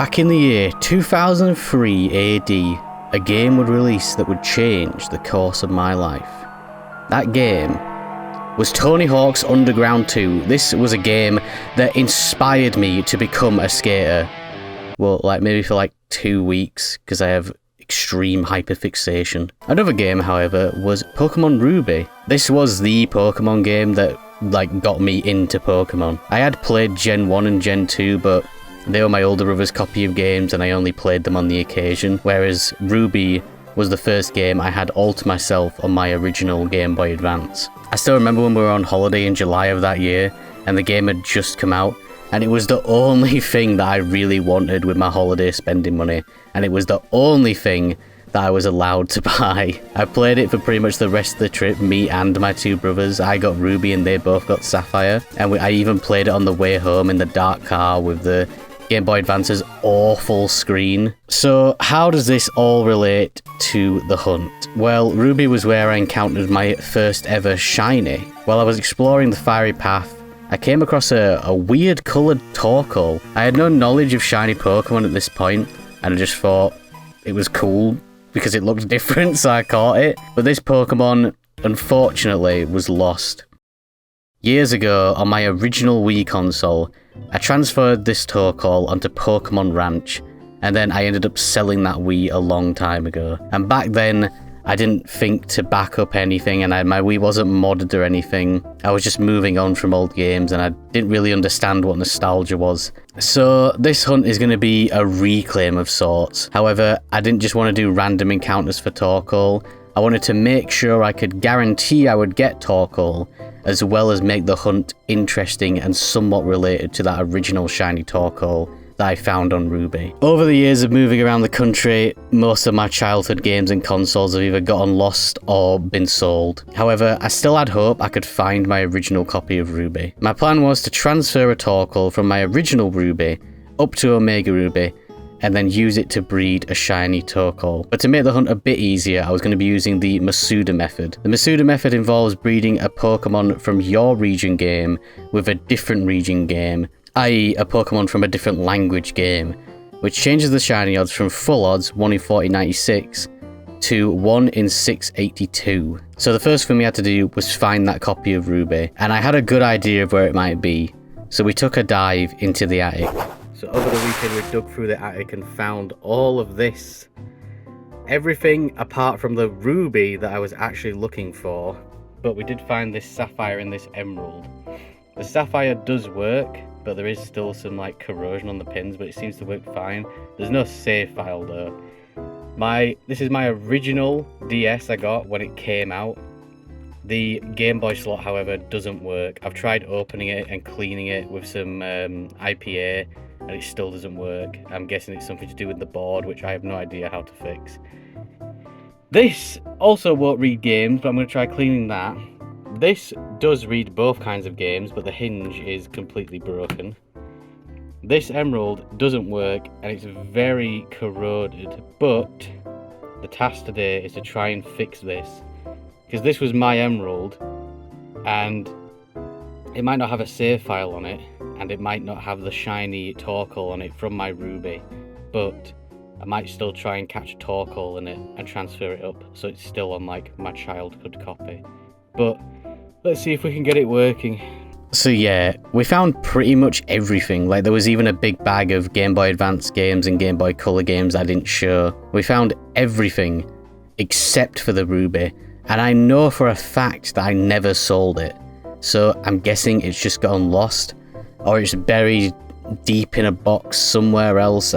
Back in the year 2003 AD, a game would release that would change the course of my life. That game was Tony Hawk's Underground 2. This was a game that inspired me to become a skater. Well, maybe for 2 weeks, because I have extreme hyperfixation. Another game, however, was Pokémon Ruby. This was the Pokémon game that got me into Pokémon. I had played Gen 1 and Gen 2, but they were my older brother's copy of games and I only played them on the occasion, whereas Ruby was the first game I had all to myself on my original Game Boy Advance. I still remember when we were on holiday in July of that year and the game had just come out, and it was the only thing that I really wanted with my holiday spending money, and it was the only thing that I was allowed to buy. I played it for pretty much the rest of the trip, me and my two brothers. I got Ruby and they both got Sapphire, and I even played it on the way home in the dark car with the Game Boy Advance's awful screen. So how does this all relate to the hunt? Well, Ruby was where I encountered my first ever shiny. While I was exploring the fiery path, I came across a weird coloured Torkoal. I had no knowledge of shiny Pokemon at this point, and I just thought it was cool because it looked different, so I caught it. But this Pokemon, unfortunately, was lost. Years ago, on my original Wii console, I transferred this Torkoal onto Pokemon Ranch, and then I ended up selling that Wii a long time ago. And back then, I didn't think to back up anything, and my Wii wasn't modded or anything. I was just moving on from old games, and I didn't really understand what nostalgia was. So this hunt is going to be a reclaim of sorts. However, I didn't just want to do random encounters for Torkoal. I wanted to make sure I could guarantee I would get Torkoal, as well as make the hunt interesting and somewhat related to that original shiny Torkoal that I found on Ruby. Over the years of moving around the country, most of my childhood games and consoles have either gotten lost or been sold. However, I still had hope I could find my original copy of Ruby. My plan was to transfer a Torkoal from my original Ruby up to Omega Ruby, and then use it to breed a shiny Torkoal. But to make the hunt a bit easier, I was going to be using the Masuda method. The Masuda method involves breeding a Pokemon from your region game with a different region game, i.e. a Pokemon from a different language game, which changes the shiny odds from full odds 1 in 4096 to 1 in 682. So the first thing we had to do was find that copy of Ruby, and I had a good idea of where it might be, so we took a dive into the attic. So over the weekend we dug through the attic and found all of this. Everything apart from the Ruby that I was actually looking for. But we did find this Sapphire and this Emerald. The Sapphire does work, but there is still some corrosion on the pins, but it seems to work fine. There's no save file though. This is my original DS I got when it came out. The Game Boy slot, however, doesn't work. I've tried opening it and cleaning it with some IPA, and it still doesn't work. I'm guessing it's something to do with the board, which I have no idea how to fix. This also won't read games, but I'm going to try cleaning that. This does read both kinds of games, but the hinge is completely broken. This Emerald doesn't work, and it's very corroded, but the task today is to try and fix this, because this was my Emerald, and it might not have a save file on it, and it might not have the shiny Torkoal on it from my Ruby, but I might still try and catch a Torkoal in it and transfer it up so it's still on my childhood copy. But let's see if we can get it working. So yeah, we found pretty much everything. There was even a big bag of Game Boy Advance games and Game Boy Color games I didn't show. We found everything except for the Ruby, and I know for a fact that I never sold it. So I'm guessing it's just gotten lost, or it's buried deep in a box somewhere else.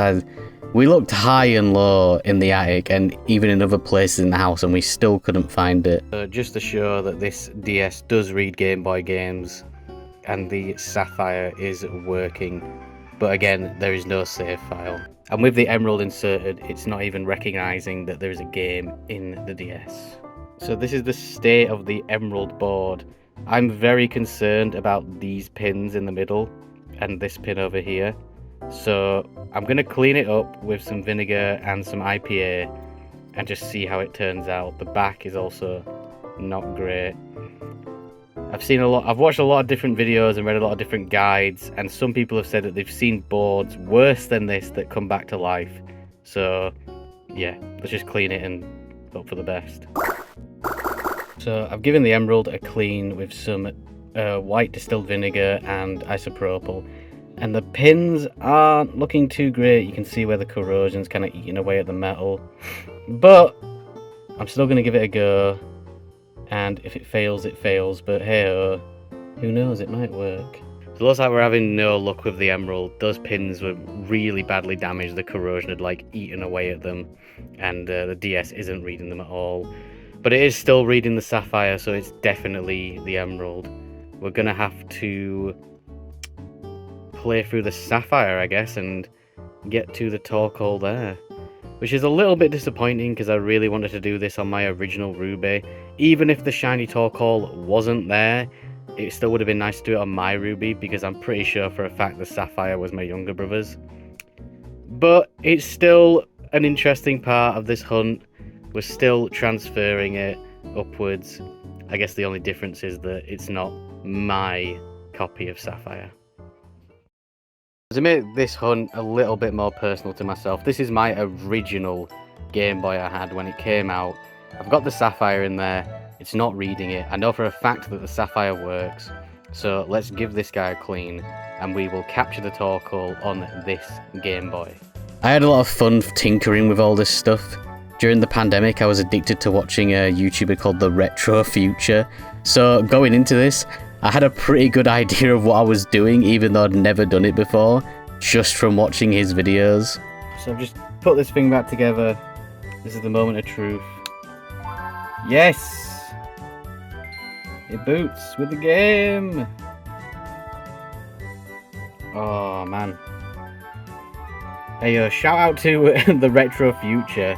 We looked high and low in the attic and even in other places in the house, and we still couldn't find it. Just to show that this DS does read Game Boy games and the Sapphire is working, but again, there is no save file. And with the Emerald inserted, it's not even recognizing that there is a game in the DS. So this is the state of the Emerald board. I'm very concerned about these pins in the middle and this pin over here. So I'm going to clean it up with some vinegar and some IPA and just see how it turns out. The back is also not great. I've watched a lot of different videos and read a lot of different guides, and some people have said that they've seen boards worse than this that come back to life. So yeah, let's just clean it and hope for the best. So I've given the emerald a clean with some white distilled vinegar and isopropyl, and the pins aren't looking too great. You can see where the corrosion's kind of eating away at the metal, but I'm still going to give it a go, and if it fails, it fails, but hey, who knows, it might work. It looks like we're having no luck with the emerald. Those pins were really badly damaged. The corrosion had like eaten away at them, and the DS isn't reading them at all. But it is still reading the sapphire, so it's definitely the emerald. We're gonna have to play through the sapphire, I guess, and get to the Torkoal there. Which is a little bit disappointing, because I really wanted to do this on my original Ruby. Even if the shiny Torkoal wasn't there, it still would have been nice to do it on my Ruby, because I'm pretty sure for a fact the sapphire was my younger brother's. But it's still an interesting part of this hunt. We're still transferring it upwards. I guess the only difference is that it's not my copy of Sapphire. To make this hunt a little bit more personal to myself, this is my original Game Boy I had when it came out. I've got the Sapphire in there. It's not reading it. I know for a fact that the Sapphire works. So let's give this guy a clean, and we will capture the Torkoal on this Game Boy. I had a lot of fun tinkering with all this stuff. During the pandemic, I was addicted to watching a YouTuber called The Retro Future. So going into this, I had a pretty good idea of what I was doing, even though I'd never done it before, just from watching his videos. So I've just put this thing back together. This is the moment of truth. Yes! It boots with the game! Oh man. Hey, shout out to The Retro Future.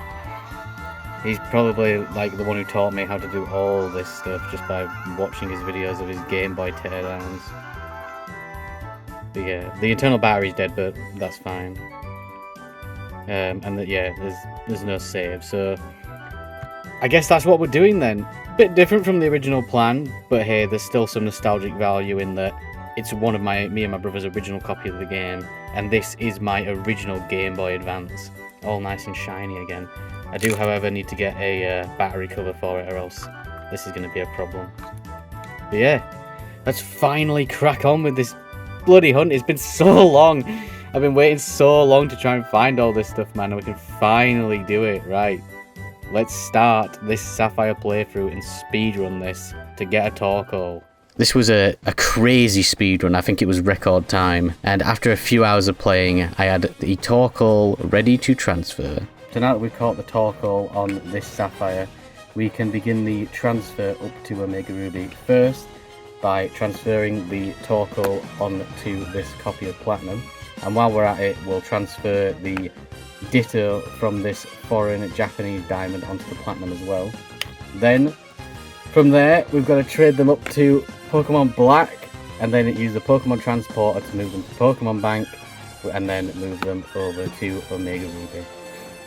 He's probably like the one who taught me how to do all this stuff just by watching his videos of his Game Boy teardowns. But yeah, the internal battery's dead, but that's fine. And yeah, there's no save, so I guess that's what we're doing then. Bit different from the original plan, but hey, there's still some nostalgic value in that it's one of me and my brother's original copy of the game, and this is my original Game Boy Advance, all nice and shiny again. I do, however, need to get a battery cover for it, or else this is going to be a problem. But yeah, let's finally crack on with this bloody hunt. It's been so long. I've been waiting so long to try and find all this stuff, man, and we can finally do it. Right, let's start this Sapphire playthrough and speedrun this to get a Torkoal. This was a crazy speedrun. I think it was record time, and after a few hours of playing, I had the Torkoal ready to transfer. So now that we've caught the Torkoal on this Sapphire, we can begin the transfer up to Omega Ruby. First, by transferring the Torkoal onto this copy of Platinum. And while we're at it, we'll transfer the Ditto from this foreign Japanese diamond onto the Platinum as well. Then, from there, we've got to trade them up to Pokemon Black, and then use the Pokemon Transporter to move them to Pokemon Bank, and then move them over to Omega Ruby.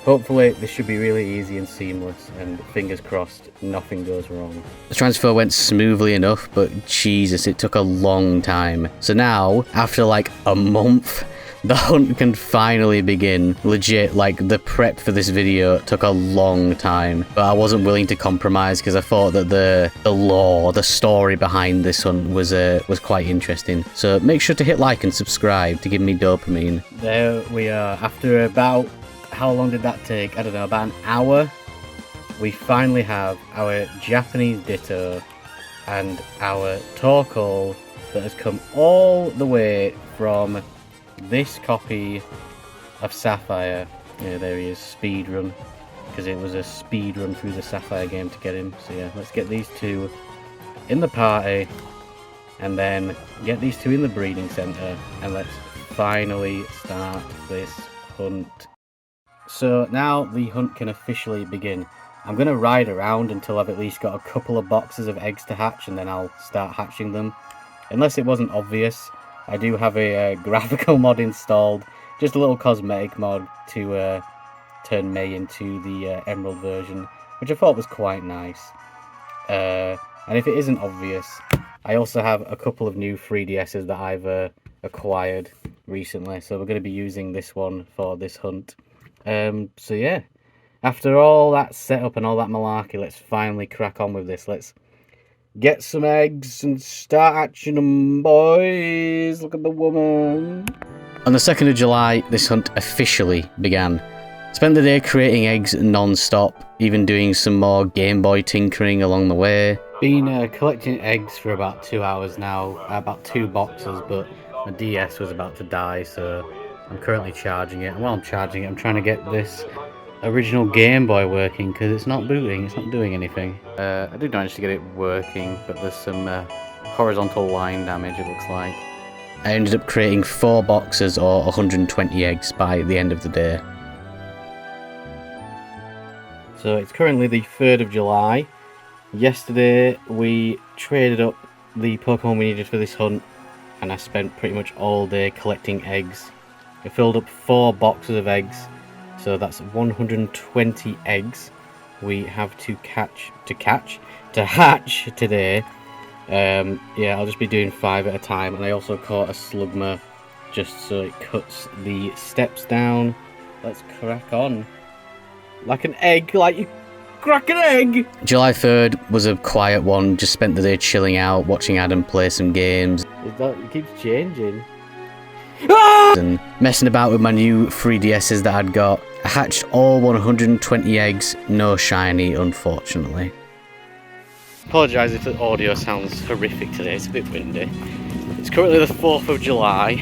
Hopefully this should be really easy and seamless, and fingers crossed nothing goes wrong. The transfer went smoothly enough, but Jesus, it took a long time. So now, after like a month, the hunt can finally begin. Legit, like, the prep for this video took a long time, but I wasn't willing to compromise because I thought that the lore, the story behind this hunt was quite interesting. So make sure to hit like and subscribe to give me dopamine. There we are. After about, how long did that take? I don't know, about an hour. We finally have our Japanese Ditto and our Torkoal that has come all the way from this copy of Sapphire. Yeah, there he is, speedrun, because it was a speedrun through the Sapphire game to get him. So yeah, let's get these two in the party, and then get these two in the breeding centre, and let's finally start this hunt. So now the hunt can officially begin. I'm going to ride around until I've at least got a couple of boxes of eggs to hatch, and then I'll start hatching them. Unless it wasn't obvious, I do have a graphical mod installed, just a little cosmetic mod to turn May into the Emerald version, which I thought was quite nice. And if it isn't obvious, I also have a couple of new 3DSs that I've acquired recently, so we're going to be using this one for this hunt. So yeah, after all that setup and all that malarkey, let's finally crack on with this. Let's get some eggs and start hatching them, boys. Look at the woman. On the 2nd of July, this hunt officially began. Spent the day creating eggs non-stop, even doing some more Game Boy tinkering along the way. Been collecting eggs for about 2 hours now, about 2 boxes, but my DS was about to die, so I'm currently charging it. And while I'm charging it, I'm trying to get this original Game Boy working, because it's not booting, it's not doing anything. I did manage to get it working, but there's some horizontal line damage, it looks like. I ended up creating 4 boxes or 120 eggs by the end of the day. So it's currently the 3rd of July. Yesterday we traded up the Pokemon we needed for this hunt, and I spent pretty much all day collecting eggs. I filled up 4 boxes of eggs, so that's 120 eggs we have to hatch today. Yeah, I'll just be doing 5 at a time, and I also caught a Slugma just so it cuts the steps down. Let's crack on. Like an egg, like you crack an egg! July 3rd was a quiet one, just spent the day chilling out, watching Adam play some games. It keeps changing. And messing about with my new 3DSs that I'd got. I hatched all 120 eggs, no shiny, unfortunately. Apologise if the audio sounds horrific today, it's a bit windy. It's currently the 4th of July,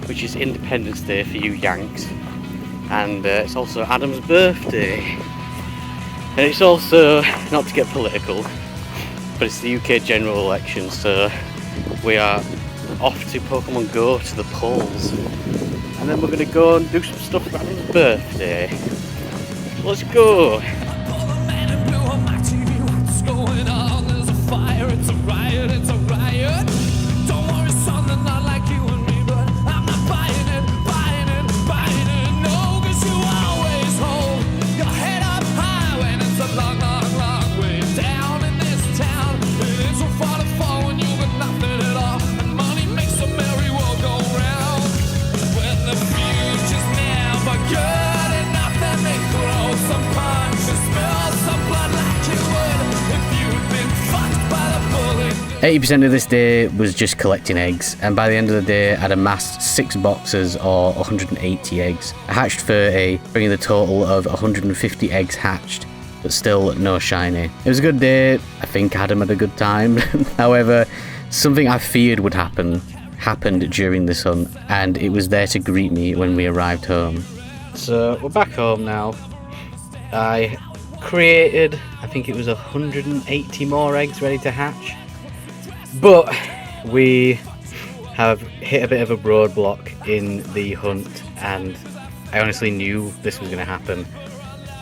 which is Independence Day for you Yanks. And it's also Adam's birthday. And it's also, not to get political, but it's the UK general election, so we are off to Pokemon Go to the polls. And then we're going to go and do some stuff for Adam's birthday. Let's go! It's a riot, it's a riot. Don't worry, son, they're not like you and me, but I'm not buying it. No, 'cause you always hold your head up high when it's a long, long, long way down in this town. It ain't so far to fall when you got nothing at all, and money makes the merry world go round. When the future's never good enough, then they throw some punches, spill some blood like you would if you'd been fucked by the bullet. 80% of this day was just collecting eggs, and by the end of the day I'd amassed 6 boxes or 180 eggs. I hatched 30, bringing the total of 150 eggs hatched, but still no shiny. It was a good day, I think Adam had a good time. However, something I feared would happen happened during this hunt, and it was there to greet me when we arrived home. So we're back home now. I created, I think it was 180 more eggs ready to hatch. But we have hit a bit of a roadblock in the hunt, and I honestly knew this was going to happen.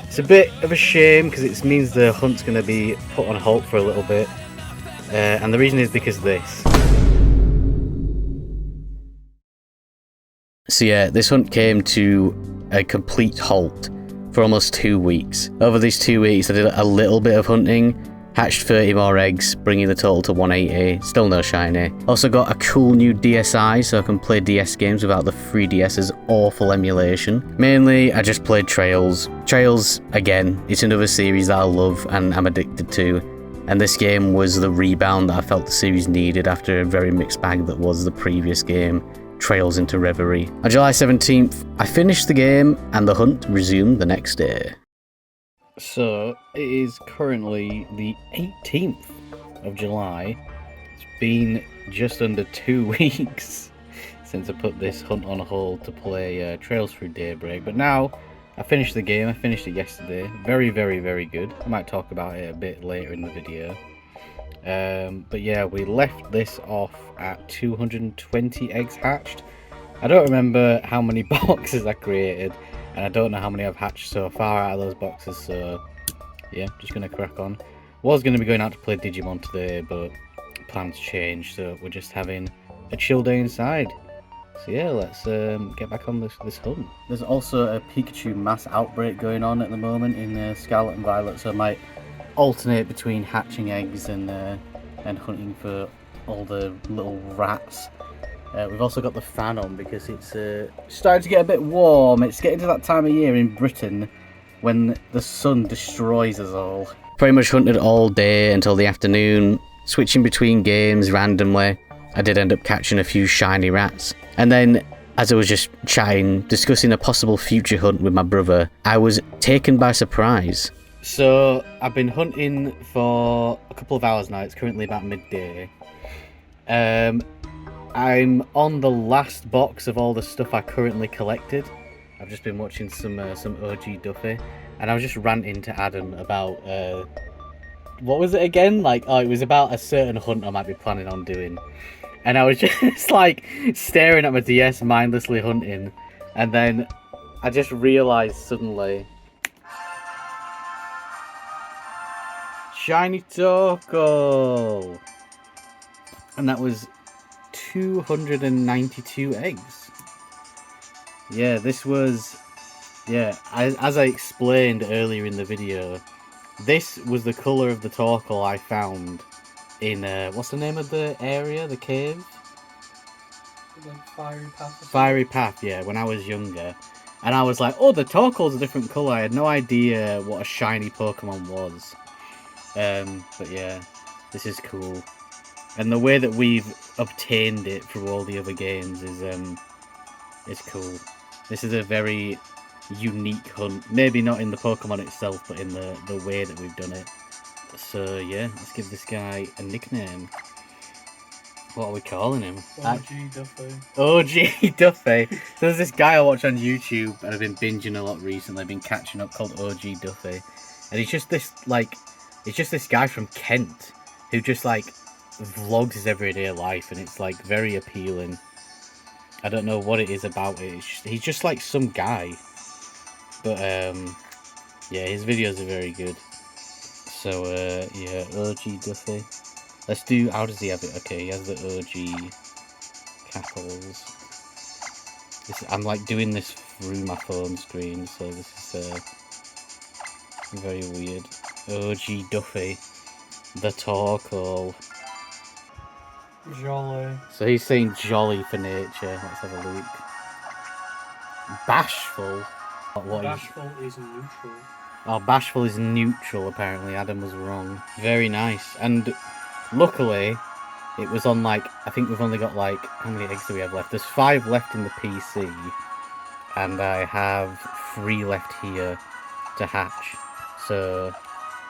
It's a bit of a shame because it means the hunt's going to be put on hold for a little bit, and the reason is because of this. So yeah, this hunt came to a complete halt for almost 2 weeks. Over these 2 weeks I did a little bit of hunting, hatched 30 more eggs, bringing the total to 180, still no shiny. Also got a cool new DSi so I can play DS games without the 3DS's awful emulation. Mainly I just played Trails. Trails, again, it's another series that I love and I'm addicted to, and this game was the rebound that I felt the series needed after a very mixed bag that was the previous game, Trails into Reverie. On July 17th, I finished the game and the hunt resumed the next day. So, it is currently the 18th of July. It's been just under 2 weeks since I put this hunt on hold to play Trails Through Daybreak, but now I finished the game. I finished it yesterday. Very, very, very good. I might talk about it a bit later in the video. But yeah, we left this off at 220 eggs hatched. I don't remember how many boxes I created, and I don't know how many I've hatched so far out of those boxes, so yeah, just gonna crack on. Was gonna be going out to play Digimon today, but plans changed, so we're just having a chill day inside. So yeah, let's get back on this hunt. There's also a Pikachu mass outbreak going on at the moment in Scarlet and Violet, so I might alternate between hatching eggs and hunting for all the little rats. We've also got the fan on because it's starting to get a bit warm. It's getting to that time of year in Britain when the sun destroys us all. Pretty much hunted all day until the afternoon, switching between games randomly. I did end up catching a few shiny rats. And then, as I was just chatting, discussing a possible future hunt with my brother, I was taken by surprise. So, I've been hunting for a couple of hours now. It's currently about midday. I'm on the last box of all the stuff I currently collected. I've just been watching some OG Duffy, and I was just ranting to Adam about what was it again? Like, oh, it was about a certain hunt I might be planning on doing, and I was just like staring at my DS, mindlessly hunting, and then I just realised suddenly, shiny Torkoal, and that was 292 eggs. Yeah, this was, yeah, as I explained earlier in the video, this was the colour of the Torkoal I found in, what's the name of the area, the cave? Like Fiery Path. Fiery Path, yeah, when I was younger. And I was like, oh, the Torkoal's a different colour. I had no idea what a shiny Pokemon was. But yeah, this is cool. And the way that we've obtained it through all the other games is cool. This is a very unique hunt. Maybe not in the Pokemon itself, but in the way that we've done it. So yeah, let's give this guy a nickname. What are we calling him? OG Duffy. OG Duffy. So there's this guy I watch on YouTube and I've been binging a lot recently. I've been catching up, called OG Duffy. And he's just this, like, it's just this guy from Kent who just, like, vlogs his everyday life, and it's like very appealing. I don't know what it is about it. He's just like some guy, but yeah, his videos are very good. So yeah, OG Duffy. Let's do, how does he have it? Okay, he has the OG capitals. I'm like doing this through my phone screen, so this is very weird. OG Duffy, the Torkoal. Jolly. So he's saying jolly for nature. Let's have a look. Bashful. What Bashful is neutral. Oh, bashful is neutral, apparently. Adam was wrong. Very nice. And luckily, it was on, like, I think we've only got, like, how many eggs do we have left? There's 5 left in the PC. And I have 3 left here to hatch. So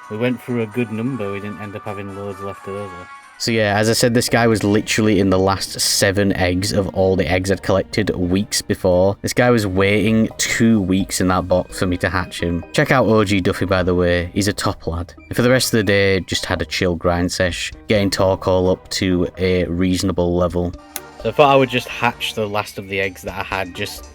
we went through a good number. We didn't end up having loads left over. So yeah, as I said, this guy was literally in the last 7 eggs of all the eggs I'd collected weeks before. This guy was waiting 2 weeks in that box for me to hatch him. Check out OG Duffy, by the way. He's a top lad. And for the rest of the day, just had a chill grind sesh, getting Torkoal up to a reasonable level. So I thought I would just hatch the last of the eggs that I had just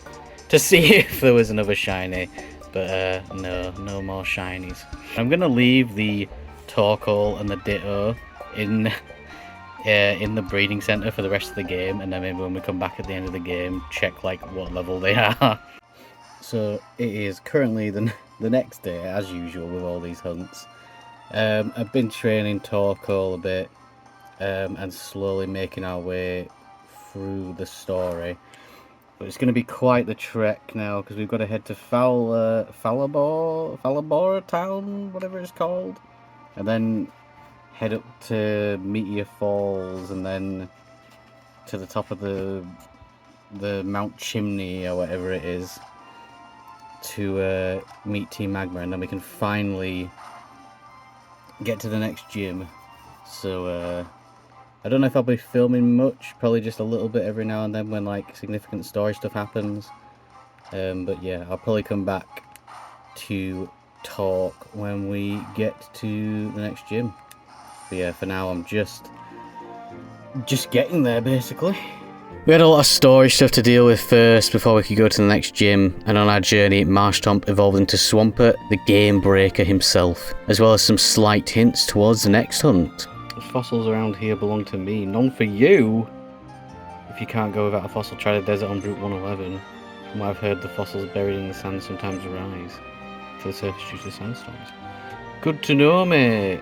to see if there was another shiny. But no more shinies. I'm going to leave the Torkoal and the Ditto in the breeding center for the rest of the game, and then maybe when we come back at the end of the game, check like what level they are. So it is currently the next day, as usual with all these hunts. I've been training Torkoal a bit, and slowly making our way through the story. But it's going to be quite the trek now, because we've got to head to Falabora Town, whatever it's called, and then head up to Meteor Falls, and then to the top of the Mount Chimney or whatever it is to meet Team Magma, and then we can finally get to the next gym. So I don't know if I'll be filming much, probably just a little bit every now and then when like significant story stuff happens. But yeah, I'll probably come back to talk when we get to the next gym. But yeah, for now I'm just getting there, basically. We had a lot of story stuff to deal with first before we could go to the next gym, and on our journey, Marshtomp evolved into Swampert, the game breaker himself, as well as some slight hints towards the next hunt. The fossils around here belong to me, none for you! If you can't go without a fossil, try the desert on Route 111. From what I've heard, the fossils buried in the sand sometimes rise to the surface due to sandstorms. Good to know, mate!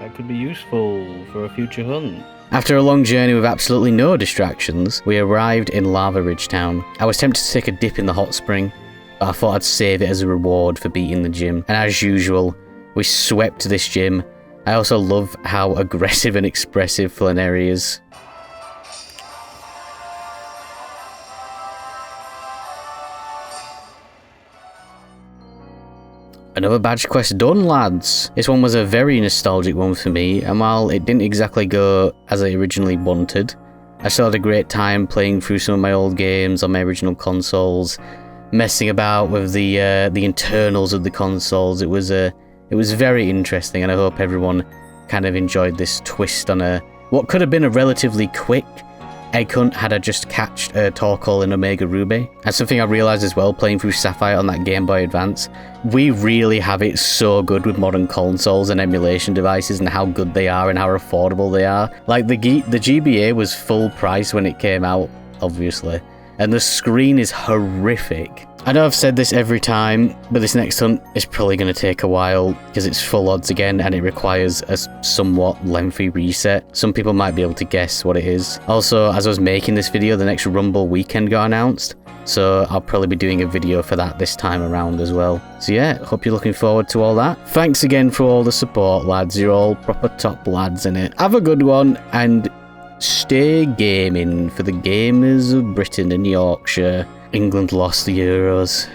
That could be useful for a future hunt. After a long journey with absolutely no distractions, we arrived in Lava Ridge Town. I was tempted to take a dip in the hot spring, but I thought I'd save it as a reward for beating the gym. And as usual, we swept this gym. I also love how aggressive and expressive Flannery is. Another badge quest done, lads. This one was a very nostalgic one for me, and while it didn't exactly go as I originally wanted, I still had a great time playing through some of my old games on my original consoles, messing about with the internals of the consoles. It was very interesting, and I hope everyone kind of enjoyed this twist on what could have been a relatively quick egg hunt had I just catched Torkoal and Omega Ruby. And something I realised as well playing through Sapphire on that Game Boy Advance, we really have it so good with modern consoles and emulation devices and how good they are and how affordable they are. Like the GBA was full price when it came out, obviously, and the screen is horrific. I know I've said this every time, but this next hunt is probably going to take a while because it's full odds again and it requires a somewhat lengthy reset. Some people might be able to guess what it is. Also, as I was making this video, the next Rumble weekend got announced, so I'll probably be doing a video for that this time around as well. So yeah, hope you're looking forward to all that. Thanks again for all the support, lads. You're all proper top lads in it. Have a good one and stay gaming for the gamers of Britain and Yorkshire. England lost the Euros.